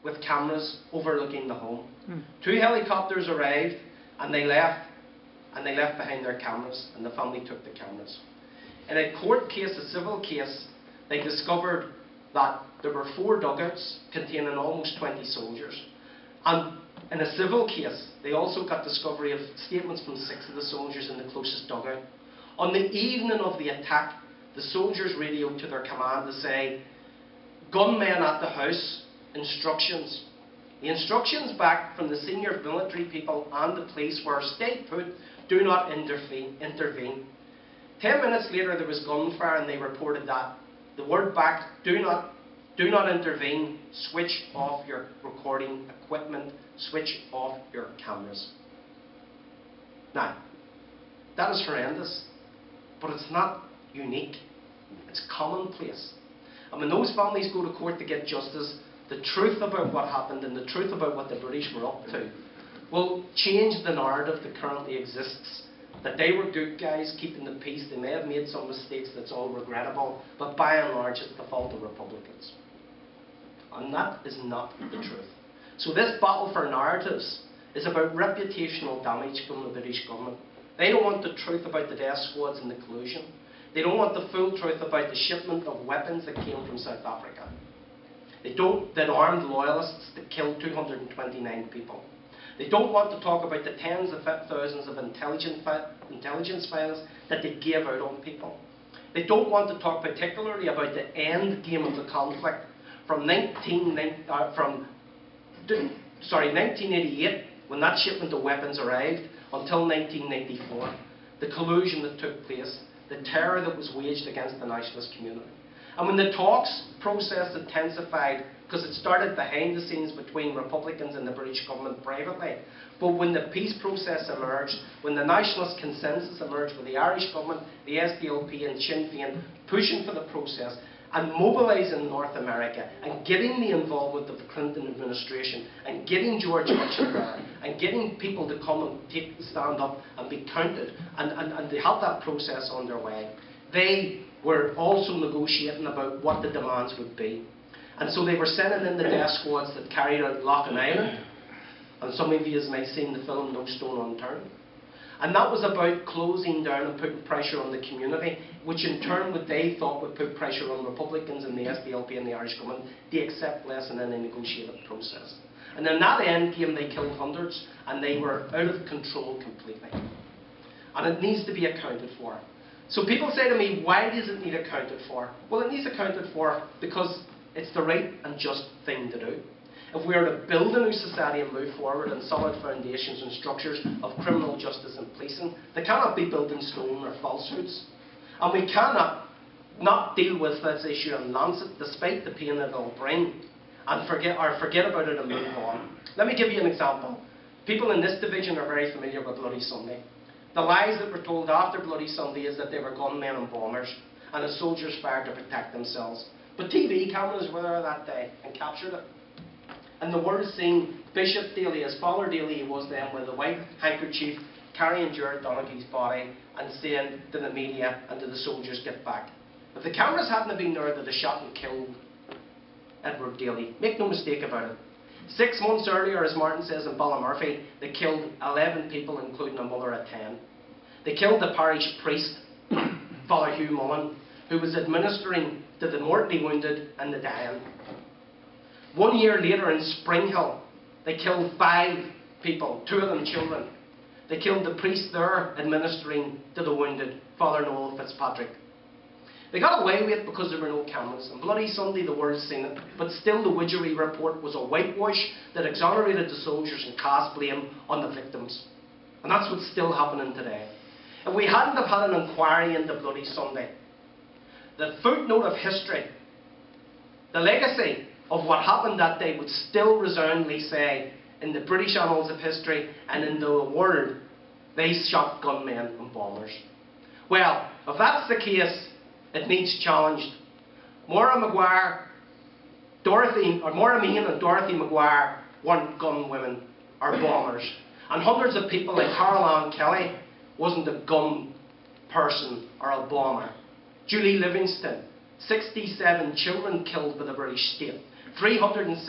with cameras overlooking the home. 2 helicopters arrived and they left behind their cameras, and the family took the cameras. In a court case, a civil case, they discovered that there were 4 dugouts containing almost 20 soldiers. And in a civil case, they also got discovery of statements from 6 of the soldiers in the closest dugout. On the evening of the attack, the soldiers radioed to their command to say, "Gunmen at the house, instructions." The instructions back from the senior military people and the police were, "Stay put, do not intervene." 10 minutes later there was gunfire and they reported that. The word back, do not intervene, switch off your recording equipment, switch off your cameras. Now, that is horrendous, but it's not unique. It's commonplace. And when those families go to court to get justice, the truth about what happened and the truth about what the British were up to will change the narrative that currently exists. That they were good guys keeping the peace. They may have made some mistakes, that's all regrettable, but by and large it's the fault of Republicans. And that is not the truth. So this battle for narratives is about reputational damage from the British government. They don't want the truth about the death squads and the collusion. They don't want the full truth about the shipment of weapons that came from South Africa. They don't, that armed loyalists that killed 229 people. They don't want to talk about the tens of thousands of intelligence files that they gave out on people. They don't want to talk particularly about the end game of the conflict from 1988, when that shipment of weapons arrived, until 1994. The collusion that took place, the terror that was waged against the nationalist community. And when the talks process intensified, because it started behind the scenes between Republicans and the British government privately, but when the peace process emerged, when the nationalist consensus emerged with the Irish government, the SDLP and Sinn Féin pushing for the process and mobilising North America and getting the involvement of the Clinton administration and getting George Mitchell there and getting people to come and stand up and be counted and to have that process underway, they were also negotiating about what the demands would be. And so they were sending in the death squads that carried out Lock and Island. And some of you may have seen the film No Stone Unturned. And that was about closing down and putting pressure on the community, which in turn what they thought would put pressure on Republicans and the SDLP and the Irish government to accept less and then a negotiated process. And in that end game they killed hundreds and they were out of control completely. And it needs to be accounted for. So people say to me, why does it need accounted for? Well, it needs accounted for because it's the right and just thing to do. If we are to build a new society and move forward on solid foundations and structures of criminal justice and policing, they cannot be built in stone or falsehoods. And we cannot not deal with this issue and lance it despite the pain that it will bring and forget about it and move on. Let me give you an example. People in this division are very familiar with Bloody Sunday. The lies that were told after Bloody Sunday is that they were gunmen and bombers and the soldiers fired to protect themselves. But TV cameras were there that day and captured it. And the world seen Bishop Daly, as Father Daly was then, with a white handkerchief carrying Gerard Donaghy's body and saying to the media and to the soldiers, "Get back." If the cameras hadn't been there, they'd have shot and killed Edward Daly. Make no mistake about it. 6 months earlier, as Martin says in Ballymurphy, they killed 11 people, including a mother of 10. They killed the parish priest, Father Hugh Mullen, who was administering to the mortally wounded and the dying. 1 year later in Springhill, they killed 5 people, 2 of them children. They killed the priest there administering to the wounded, Father Noel Fitzpatrick. They got away with it because there were no cameras. On Bloody Sunday the world's seen it, but still the Widgery report was a whitewash that exonerated the soldiers and cast blame on the victims. And that's what's still happening today. If we hadn't have had an inquiry into Bloody Sunday, the footnote of history, the legacy of what happened that day would still resoundingly say in the British annals of history and in the world, they shot gunmen and bombers. Well, if that's the case, it needs challenged. Maura Meehan and Dorothy Maguire weren't gun women or bombers. And hundreds of people like Carol Ann Kelly wasn't a gun person or a bomber. Julie Livingston, 67 children killed by the British state. 360